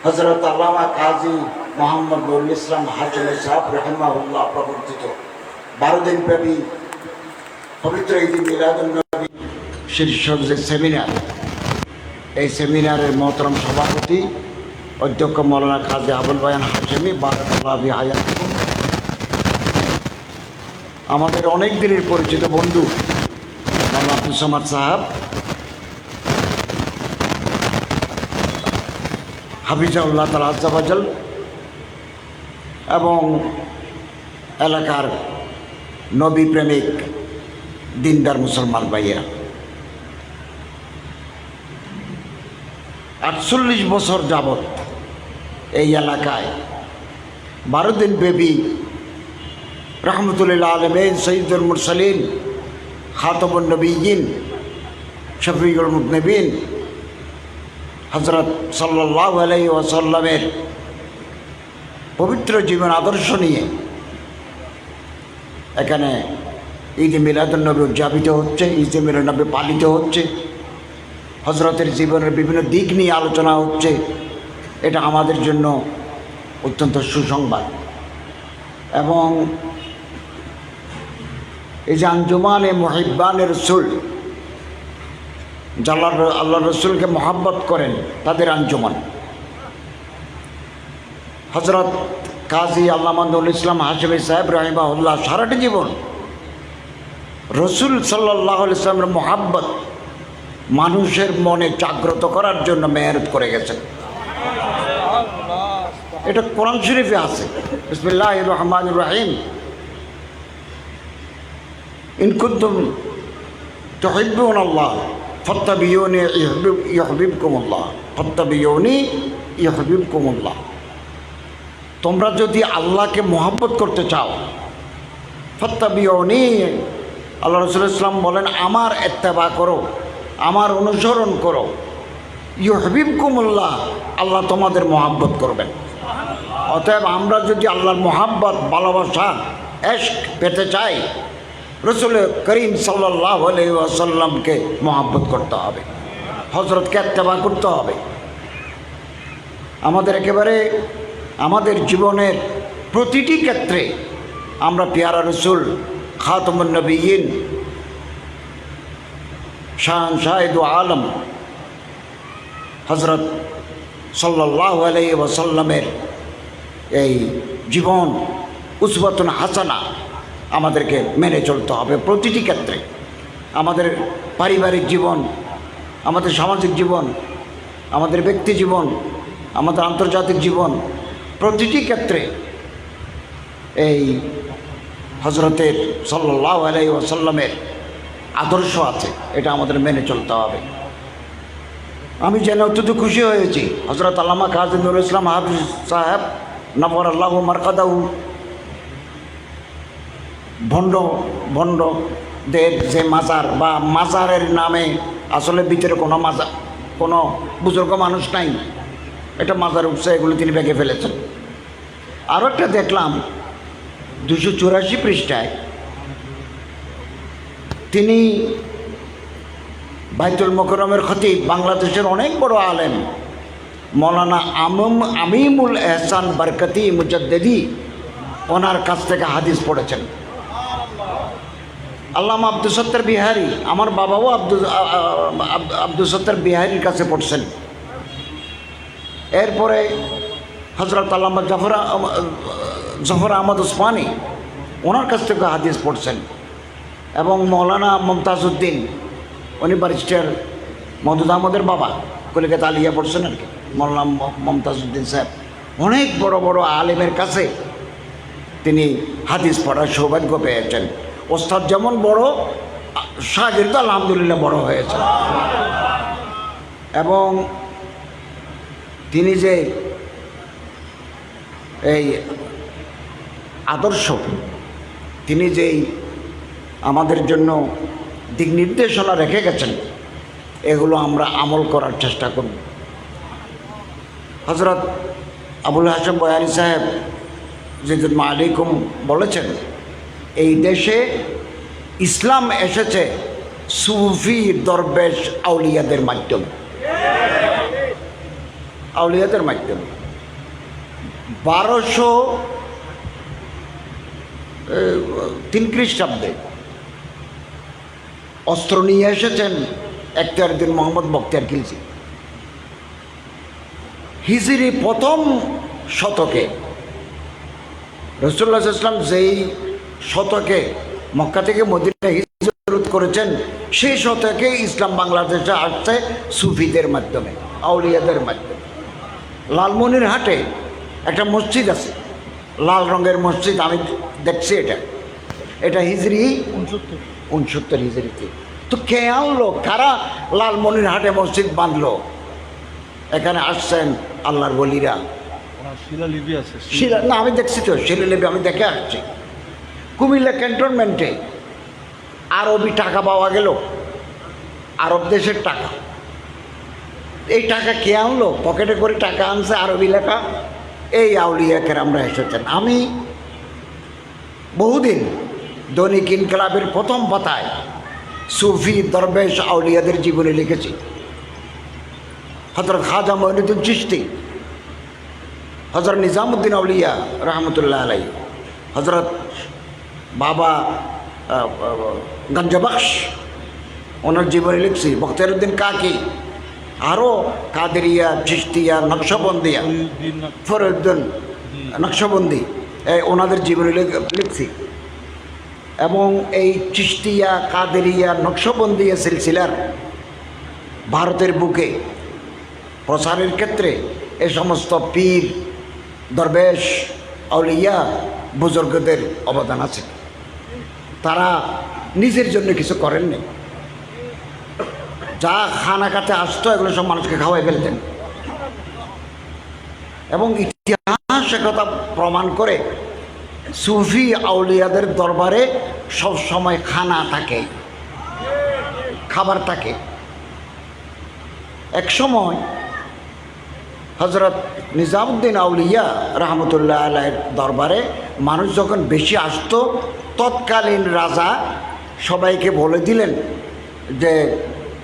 হযরত আল্লামা কাজী মোহাম্মদ নুরুল ইসলাম হাশমি সাহেব রাহিমাহুল্লাহ প্রবর্তিত 12 দিন ব্যাপী পবিত্র ঈদ মিলাদুন নবী শীর্ষক যে সেমিনার, এই সেমিনারের মহতরম সভাপতি অধ্যক্ষ মৌলানা কাজী আবুল বায়ান হাশমি বারাকাল্লাহু ফি হায়াতিকুম, আমাদের অনেক দিনের পরিচিত বন্ধু মৌলানা আব্দুস সামাদ সাহেব, হাফিজাহুল্লাহ তাআলা আযজা ওয়াজাল, এবং এলাকার নবী প্রেমিক দিনদার মুসলমান ভাইয়েরা, 48 বছর যাবৎ এই এলাকায় 12 দিন ব্যাপী রহমতুল্লিল আলমিন সৈয়দুল মুরসালিন খাতামুন নবিয়্যিন শফিউল মুযনিবিন হযরত সাল্লাল্লাহু আলাইহি ওয়াসাল্লামের পবিত্র জীবন আদর্শ নিয়ে এখানে ঈদ মিলাদুন নবী উদযাপিত হচ্ছে, ঈদ মিলাদুন নবী পালিত হচ্ছে, হজরতের জীবনের বিভিন্ন দিক নিয়ে আলোচনা হচ্ছে। এটা আমাদের জন্য অত্যন্ত সুসংবাদ। এবং এই যে আঞ্জুমানে মুহিব্বানে রাসূল, যারা আল্লাহ রসুলকে মহাব্বত করেন তাদের আঞ্জুমান, হজরত কাজী আল্লামা নুরুল ইসলাম হাশমি সাহেব রাহিমাহুল্লাহ সারাটি জীবন রসুল সাল্লাল্লাহু আলাইহি ওয়াসাল্লামের মহাব্বত মানুষের মনে জাগ্রত করার জন্য মেহনত করে গেছেন। এটা কোরআন শরীফে আছে, বিসমিল্লাহির রহমানির রহিম, ইন কুনতুম তুহিব্বুনাল্লাহ ফাত্তাবিউনি ইউহিব্বুকুমুল্লাহ, ফাত্তাবিউনি ইউহিব্বুকুমুল্লাহ। তোমরা যদি আল্লাহকে মহব্বত করতে চাও, ফাত্তাবিউনি, আল্লাহ রাসূলুল্লাহ সাল্লাল্লাহু আলাইহি ওয়াসাল্লাম বলেন আমার ইত্তেবা করো, আমার অনুসরণ করো, ইউহিব্বুকুমুল্লাহ, আল্লাহ তোমাদের মহব্বত করবেন। অতএব আমরা যদি আল্লাহর মহব্বত, ভালোবাসা, ইশক পেতে চাই, রসুল করিম সাল্লাল্লাহু আলাইহি ওয়াসাল্লামকে মহব্বত করতে হবে, হজরতকে ইত্তেবা করতে হবে। আমাদের একেবারে আমাদের জীবনের প্রতিটি ক্ষেত্রে আমরা পেয়ারা রসুল খাতামুন নবিয়্যিন শাহিদু আলম হজরত সাল্লাল্লাহু আলাইহি ওয়াসাল্লামের এই জীবন উসওয়াতুন হাসানা আমাদেরকে মেনে চলতে হবে প্রতিটি ক্ষেত্রে। আমাদের পারিবারিক জীবন, আমাদের সামাজিক জীবন, আমাদের ব্যক্তি জীবন, আমাদের আন্তর্জাতিক জীবন, প্রতিটি ক্ষেত্রে এই হজরতের সাল্লাল্লাহু আলাইহি ওয়াসাল্লামের আদর্শ আছে, এটা আমাদের মেনে চলতে হবে। আমি যেন অত্যন্ত খুশি হয়েছি হজরত আল্লামা কাজী নুরুল ইসলাম হাফিজ সাহেব নবরাল্লাহু মারকাদাহু ভণ্ডদের যে মাজার বা মাজারের নামে আসলে ভিতরে কোনো বুজুর্গ মানুষ নাই, এটা মাজার উঠছে, এগুলো তিনি ভেঙে ফেলেছেন। আরও একটা দেখলাম 284 পৃষ্ঠায় তিনি বাইতুল মোকাররমের খতিব, বাংলাদেশের অনেক বড় আলেম মৌলানা আমিমুল এহসান বরকতি মুজাদ্দিদি, ওনার কাছ থেকে হাদিস পড়েছেন। আল্লামা আব্দুস সত্তার বিহারী, আমার বাবাও আব্দুস সত্তার বিহারীর কাছে পড়ছেন। এরপরে হজরত আল্লামা জফর আহমদ উসমানী, ওনার কাছ থেকে হাদিস পড়ছেন। এবং মৌলানা মমতাজউদ্দিন, উনি ব্যারিস্টার মওদুদ আহমদের বাবা, কলিকাতা আলিয়া পড়ছেন আর কি, মৌলানা মমতাজউদ্দিন সাহেব, অনেক বড় বড় আলেমের কাছে তিনি হাদিস পড়ার সৌভাগ্য পেয়েছেন। ওস্তাদ যেমন বড়, শাগির্দ আলহামদুলিল্লাহ বড় হয়েছে। এবং তিনি যে এই আদর্শ, তিনি যেই আমাদের জন্য দিক নির্দেশনা রেখে গেছেন, এগুলো আমরা আমল করার চেষ্টা করব। হজরত আবুল হাশেম বয়ানী সাহেব জিদুল মালিকুম বলেছেন, এই দেশে ইসলাম এসেছে সুফি দরবেশ আউলিয়াদের মাধ্যমে। আউলিয়াদের মাধ্যমে 1203 খ্রিস্টাব্দে অস্ত্র নিয়ে এসেছেন এখতিয়ারউদ্দিন মোহাম্মদ বখতিয়ার খিলজি। হিজরি প্রথম শতকে রাসূলুল্লাহ সাল্লাল্লাহু আলাইহি ওয়াসাল্লাম যেই শতকে মক্কা থেকে মদিনায় হিজরত করেছেন, সেই শতকে ইসলাম বাংলাদেশে আসছে সুফিদের মাধ্যমে, আউলিয়াদের মাধ্যমে। লালমনিরহাটে একটা মসজিদ আছে, লাল রঙের মসজিদ, আমি দেখছি এটা হিজরি 69 হিজরিতে। তো কে আনলো, কারা লালমনিরহাটে মসজিদ বাঁধলো? এখানে আসছেন আল্লাহর বলিরা। শিলালিপি আছে, না আমি দেখছি তো শিলালিপি, আমি দেখে আসছি। কুমিল্লা ক্যান্টনমেন্টে আরবি টাকা পাওয়া গেল, আরব দেশের টাকা। এই টাকা কে আনলো? পকেটে করে টাকা আনছে, আরবি লেখা। এই আউলিয়া কেরামরা এসেছেন। আমি বহুদিন দৈনিক ইনকিলাবের প্রথম পাতায় সুফি দরবেশ আউলিয়াদের জীবনে লিখেছি। হযরত খাজা মঈনুদ্দিন চিশতি, হযরত নিজামুদ্দিন আউলিয়া রহমতুল্লাহ আলাইহি, হযরত বাবা গঞ্জবখশ, ওনার জীবনে লিখছি। বখতিয়ারউদ্দিন কাকি, আরও কাদেরিয়া, চিশতিয়া, নকশবন্দিয়া, ফরিদুদ্দিন নকশবন্দি, ওনাদের জীবনে লিখছি। এবং এই চিশতিয়া, কাদেরিয়া, নকশবন্দিয়া সিলসিলার ভারতের বুকে প্রচারের ক্ষেত্রে এ সমস্ত পীর, দরবেশ, আউলিয়া, বুজুর্গদের অবদান আছে। তারা নিজের জন্য কিছু করেননি। যা খানা খাতে আসতো এগুলো সব মানুষকে খাওয়াই ফেলতেন। এবং ইতিহাস একথা প্রমাণ করে, সুফি আউলিয়াদের দরবারে সব সময় খানা থাকে, খাবার থাকে। এক সময় হযরত নিজামুদ্দিন আউলিয়া রহমতুল্লাহ আলাইহির দরবারে মানুষ যখন বেশি আসতো, তৎকালীন রাজা সবাইকে বলে দিলেন যে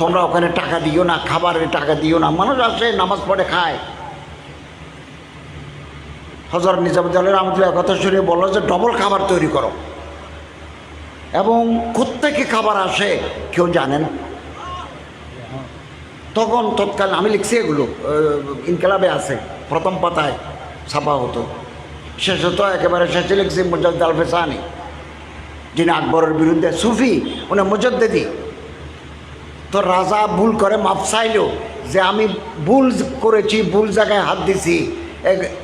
তোমরা ওখানে টাকা দিও না, খাবারের টাকা দিও না, মানুষ আসে নামাজ পড়ে খায়। হযরত নিজামুদ্দিন রহমতুল্লাহ কথা শুনে বললো যে ডবল খাবার তৈরি করো। এবং কোত্থেকে খাবার আসে কেউ জানেন? তখন তৎকালীন, আমি লিখছি এগুলো, ইনকিলাবে আছে, প্রথম পাতায় ছাপা হতো। শেষত একেবারে শেষে লিখছি মুজাদ্দিদ আল ফেসানি, যিনি আকবরের বিরুদ্ধে সুফি, উনি মুজাদ্দিদি। তো রাজা ভুল করে মাপ চাইল যে আমি ভুল করেছি, ভুল জায়গায় হাত দিছি।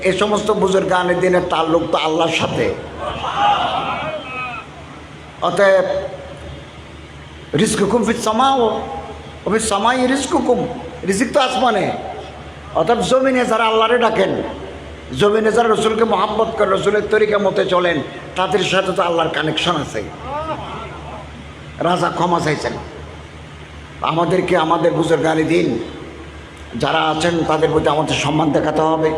এ সমস্ত বুজুর্গানের দিনের তাল্লুক তো আল্লাহর সাথে। অতএব রিজকুকুম ফিস সামাও ওয়া ফিস সামাই রিজকুকুম, রিজিক তো আসমানে। অতএব জমিনে যারা আল্লাহরে ডাকেন, জমিনে যারা রসুলকে মহাব্বত করেন, রসুলের তরিকা মতে চলেন, তাদের সাথে তো আল্লাহর কানেকশন আছে। রাজা ক্ষমা চাইছেন। আমাদেরকে আমাদের বুজুর্গানি দিন যারা আছেন তাদের প্রতি আমাদের সম্মান দেখাতে হবে।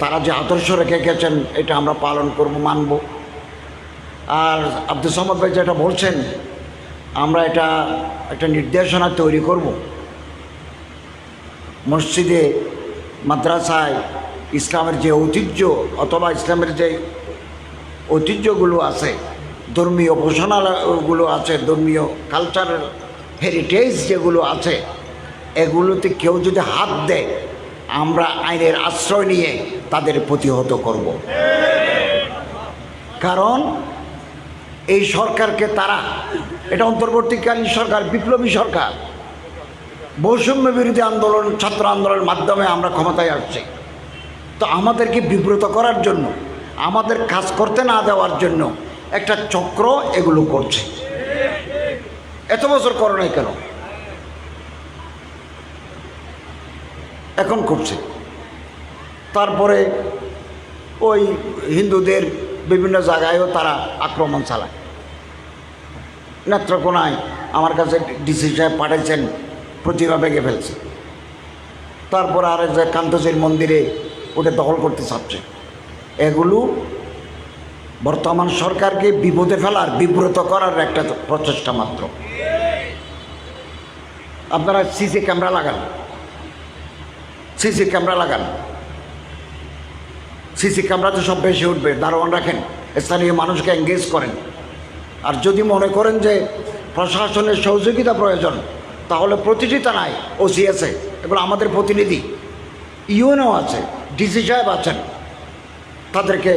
তারা যে আদর্শ রেখে গেছেন এটা আমরা পালন করব, মানব। আর আব্দুল সামাদ ভাই যেটা বলছেন, আমরা একটা নির্দেশনা তৈরি করব। মসজিদে, মাদ্রাসায় ইসলামের যে ঐতিহ্য অথবা ইসলামের যে ঐতিহ্যগুলো আছে, ধর্মীয় উপাসনাগুলো আছে, ধর্মীয় কালচারাল হেরিটেজ যেগুলো আছে, এগুলোতে কেউ যদি হাত দেয়, আমরা আইনের আশ্রয় নিয়ে তাদের প্রতিহত করব। কারণ এই সরকারকে এটা অন্তর্বর্তীকালীন সরকার, বিপ্লবী সরকার, বৈষম্য বিরোধী আন্দোলন, ছাত্র আন্দোলনের মাধ্যমে আমরা ক্ষমতায় আসছি। তো আমাদেরকে বিব্রত করার জন্য, আমাদের কাজ করতে না দেওয়ার জন্য একটা চক্র এগুলো করছে। এত বছর করে নাই কেন? এখন করছে। তারপরে ওই হিন্দুদের বিভিন্ন জায়গায়ও তারা আক্রমণ চালায়। নেত্রকোনায় আমার কাছে ডিসি সাহেব পাঠাইছেন, প্রতিভা ভেঙে ফেলছে। তারপর আর যে কান্তজির মন্দিরে ওটা দখল করতে চাচ্ছে। এগুলো বর্তমান সরকারকে বিপদে ফেলার, বিব্রত করার একটা প্রচেষ্টা মাত্র। আপনারা সিসি ক্যামেরা লাগান, সিসি ক্যামেরা লাগান, সিসি ক্যামেরাতে সব বেশি উঠবে, দারোয়ান রাখেন, স্থানীয় মানুষকে এঙ্গেজ করেন। আর যদি মনে করেন যে প্রশাসনের সহযোগিতা প্রয়োজন, তাহলে প্রতিটি থানায় ওসি আছে, এগুলো আমাদের প্রতিনিধি, ইউএনও আছে, ডিসি সাহেব আছেন, তাদেরকে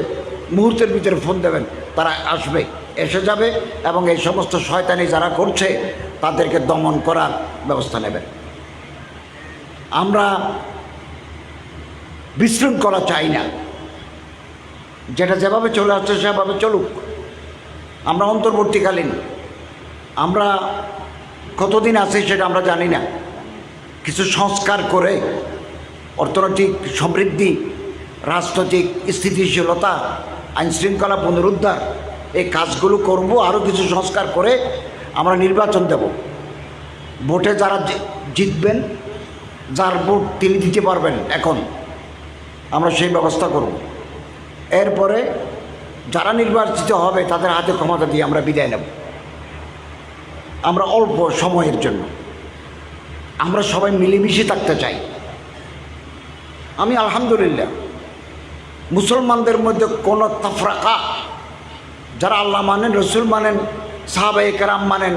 মুহূর্তের ভিতরে ফোন দেবেন, তারা আসবে, এসে যাবে এবং এই সমস্ত শয়তানি যারা করছে তাদেরকে দমন করার ব্যবস্থা নেবেন। আমরা বিশৃঙ্খলা চাই না, যেটা যেভাবে চলে আসছে সেভাবে চলুক। আমরা অন্তর্বর্তীকালীন, আমরা কতদিন আছি সেটা আমরা জানি না, কিছু সংস্কার করে অর্থনৈতিক সমৃদ্ধি, রাজনৈতিক স্থিতিশীলতা, আইনশৃঙ্খলা পুনরুদ্ধার, এই কাজগুলো করব। আরও কিছু সংস্কার করে আমরা নির্বাচন দেব। ভোটে যারা জিতবেন, যার ভোট তিনি দিতে পারবেন, এখন আমরা সেই ব্যবস্থা করব। এরপরে যারা নির্বাচিত হবে তাদের হাতে ক্ষমতা দিয়ে আমরা বিদায় নেব। আমরা অল্প সময়ের জন্য আমরা সবাই মিলেমিশে থাকতে চাই। আমি আলহামদুলিল্লাহ মুসলমানদের মধ্যে কোনো তাফরাকা, যারা আল্লাহ মানেন, রসুল মানেন, সাহাবায়ে কেরাম মানেন,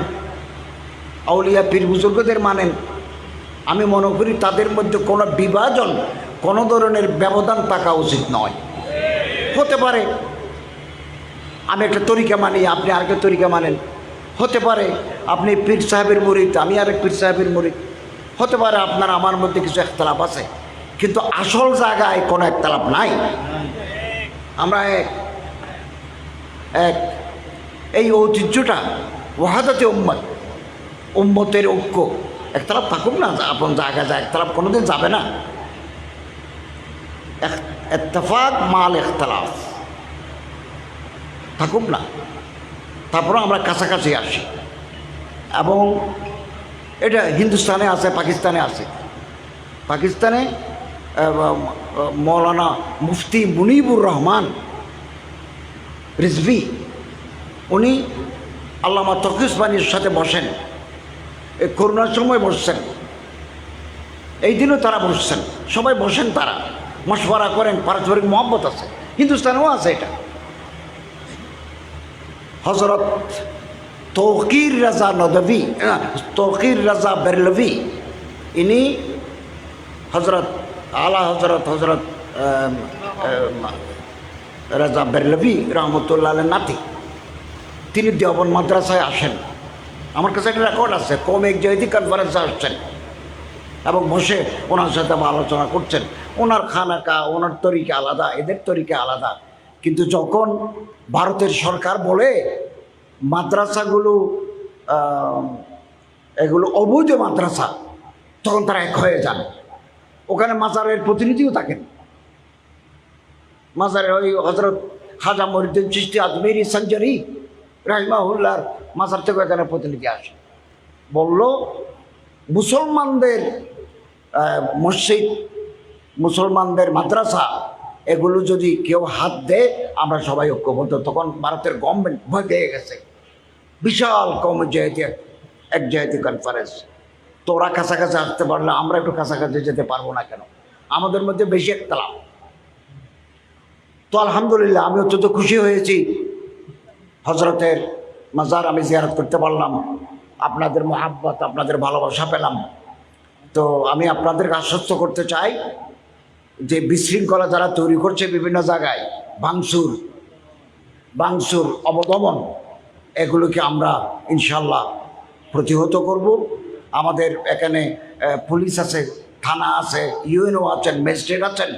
আউলিয়া পীর বুজুর্গদের মানেন, আমি মনে করি তাদের মধ্যে কোনো বিভাজন, কোনো ধরনের ব্যবধান থাকা উচিত নয়। হতে পারে আমি একটা তরিকা মানি, আপনি আরেকটা তরিকা মানেন, হতে পারে আপনি পীর সাহেবের মুরিদ, আমি আরেক পীর সাহেবের মুরিদ, হতে পারে আপনার আমার মধ্যে কিছু একতলাপ আছে, কিন্তু আসল জায়গায় কোনো একতলাপ নাই। আমরা এক এই ঐতিহ্যটা ওয়াহাদাতে উম্মত, উম্মতের ঐক্য, একতলাপ থাকুক না, আপন জায়গা যায়, একতলাপ কোনোদিন যাবে না। ইত্তেফাক মাল ইখতিলাফ থাকুক না, তারপরে আমরা কাছাকাছি আসি। এবং এটা হিন্দুস্তানে আছে, পাকিস্তানে আছে। পাকিস্তানে মৌলানা মুফতি মুনিবুর রহমান রিজভী, উনি আল্লামা তকি উসমানীর সাথে বসেন, এই করোনার সময় বসছেন, এই দিনও তারা বসছেন, সবাই বসেন, তারা মশওয়ারা করেন, পারস্পরিক মহব্বত আছে, হিন্দুস্তানেও আছে এটা। হজরত তৌকির রাজা নদভী, তৌকির রাজা বেরলভী, ইনি হজরত আলা হজরত রাজা বেরলভী রহমতুল্লাহ নাতি, তিনি দেওবন্দ মাদ্রাসায় আসেন। আমার কাছে একটা রেকর্ড আছে, কম এক জয়তি কনফারেন্সে আসছেন এবং বসে ওনার সাথে আলোচনা করছেন। ওনার খানাকা, ওনার তরিকা আলাদা, এদের তরিকা আলাদা। কিন্তু যখন ভারতের সরকার বলে মাদ্রাসাগুলো এগুলো অবৈধ মাদ্রাসা, তখন তারা এক হয়ে যান। ওখানে মাজারের প্রতিনিধিও থাকেন, মাজারের ওই হজরত খাজা মহিউদ্দিন চিশতি আজমেরি সঞ্জরি রাহিমাহুল্লাহর মাজার থেকে এখানে প্রতিনিধি আসে, বলল মুসলমানদের মসজিদ, মুসলমানদের মাদ্রাসা, এগুলো যদি কেউ হাত দেয় আমরা সবাই ঐক্যবদ্ধ। তখন ভারতের গভর্নমেন্ট ভয় পেয়ে গেছে, বিশাল কম এক জায়গাতে কনফারেন্স। তো ওরা কাছাকাছি আসতে পারলে আমরা একটু কাছাকাছি যেতে পারবো না কেন? আমাদের মধ্যে বেশি একতলাপ। তো আলহামদুলিল্লাহ আমি অত্যন্ত খুশি হয়েছি, হজরতের মাজার আমি জিয়ারত করতে পারলাম, আপনাদের মহাব্বত, আপনাদের ভালোবাসা পেলাম। তো আমি আপনাদেরকে আশ্বস্ত করতে চাই যে বিশৃঙ্খলা যারা তৈরি করছে বিভিন্ন জায়গায়, ভাঙচুর, অবদমন, এগুলোকে আমরা ইনশাল্লাহ প্রতিহত করব। আমাদের এখানে পুলিশ আছে, থানা আছে, ইউএনও আছেন, ম্যাজিস্ট্রেট আছেন,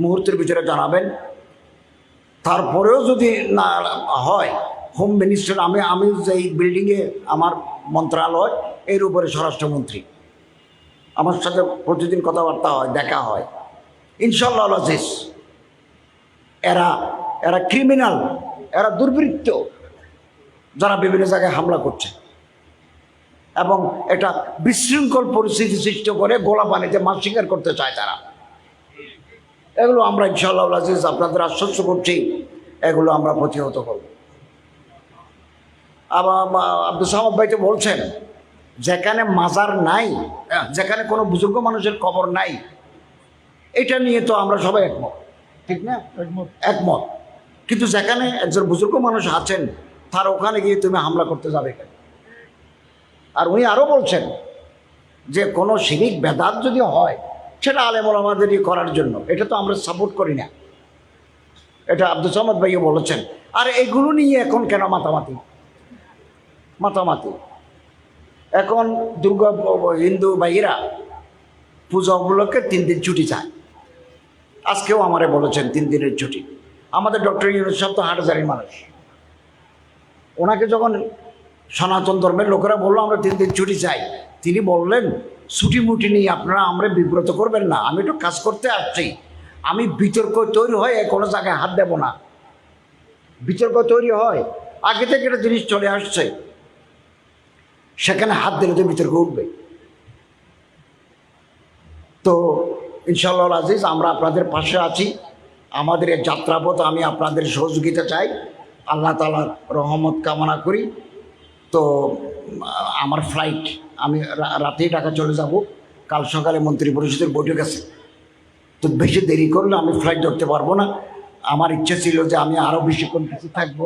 মুহূর্তের ভিতরে জানাবেন। তারপরেও যদি না হয়, হোম মিনিস্টার, আমি যেই বিল্ডিংয়ে আমার মন্ত্রণালয়, এর উপরে স্বরাষ্ট্রমন্ত্রী, আমার সাথে প্রতিদিন কথাবার্তা হয়, দেখা হয়। ইনশাল্লাহ আজিজ, এরা ক্রিমিনাল, এরা দুর্বৃত্ত, যারা বিভিন্ন জায়গায় হামলা করছে এবং এটা বিশৃঙ্খল পরিস্থিতি সৃষ্টি করে গোলা পানিতে মাছ শিকার করতে চায় তারা। এগুলো আমরা ইনশাআল্লাহ আজিজ আপনাদের আশ্বস্ত করছি, এগুলো আমরা প্রতিহত করব। আবার আব্দুল সামাদ ভাই তো বলছেন, যেখানে মাজার নাই, যেখানে কোনো বুজুর্গ মানুষের কবর নাই, এটা নিয়ে তো আমরা সবাই একমত, ঠিক না? একমত। একমত। কিন্তু যেখানে একজন বুজুর্গ মানুষ আছেন, তার ওখানে গিয়ে তুমি হামলা করতে যাবে কেন? আর উনি আরও বলছেন যে কোনো শিরিক বেদাত যদি হয় সেটা আলেম ওলামাদেরই করার জন্য, এটা তো আমরা সাপোর্ট করি না। এটা আব্দুল সামাদ ভাইও বলেছেন। আর এগুলো নিয়ে এখন কেন মাতামাতি? এখন হিন্দু ভাইয়েরা পূজা উপলক্ষে 3 দিন ছুটি চায়। আজকেও আমারে বলেছেন 3 দিনের ছুটি। আমাদের ডক্টর ইউনুস সাহেব তো হাটহাজারির মানুষ, ওনাকে যখন সনাতন ধর্মের লোকেরা বললো আমরা 3 দিন ছুটি চাই, তিনি বললেন ছুটি মুটি নিয়ে আপনারা আমরা বিব্রত করবেন না, আমি একটু কাজ করতে আসছি, আমি বিতর্ক তৈরি হয় কোনো জায়গায় হাত দেব না। বিতর্ক তৈরি হয়, আগে থেকে একটা জিনিস চলে আসছে, সেখানে হাত দিলে তো বিতর্ক উঠবে। তো ইনশাআল্লাহ আজিজ আমরা আপনাদের পাশে আছি। আমাদের এই যাত্রাপথ আমি আপনাদের সহযোগিতা চাই, আল্লাহ তাআলার রহমত কামনা করি। তো আমার ফ্লাইট, আমি রাতেই ঢাকা চলে যাব, কাল সকালে মন্ত্রী পরিষদের বৈঠক আছে। তো বেশি দেরি করলে আমি ফ্লাইট ধরতে পারবো না। আমার ইচ্ছে ছিল যে আমি আরও বেশিক্ষণ কিছু থাকবো।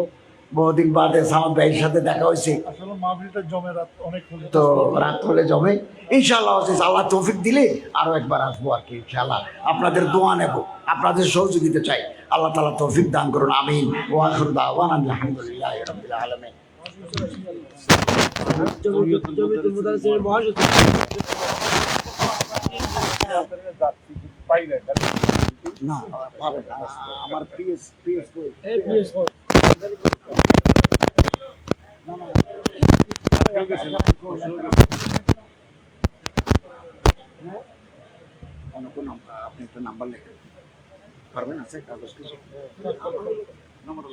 বহুদিন বাদে সামাদ ভাইয়ের সাথে দেখা হয়েছে, আসলে মাহফিলটা জমে রাত অনেক হলো। তো রাত হলে জমে। ইনশাআল্লাহ আল্লাহ তৌফিক দিলে আরও একবার আসবো আর কি ইনশাআল্লাহ। আপনাদের দোয়া নেব, আপনাদের সহযোগিতা চাই। আল্লাহ তাআলা তৌফিক দান করুন, আমিন। ওয়া আখিরু দাওয়ানা আলহামদুলিল্লাহি রাব্বিল আলামিন। না পাবে না, আমার পিএস আপনি একটা নাম্বার লেখেন পারবেন? আছে কাগজ কিছু নাম্বার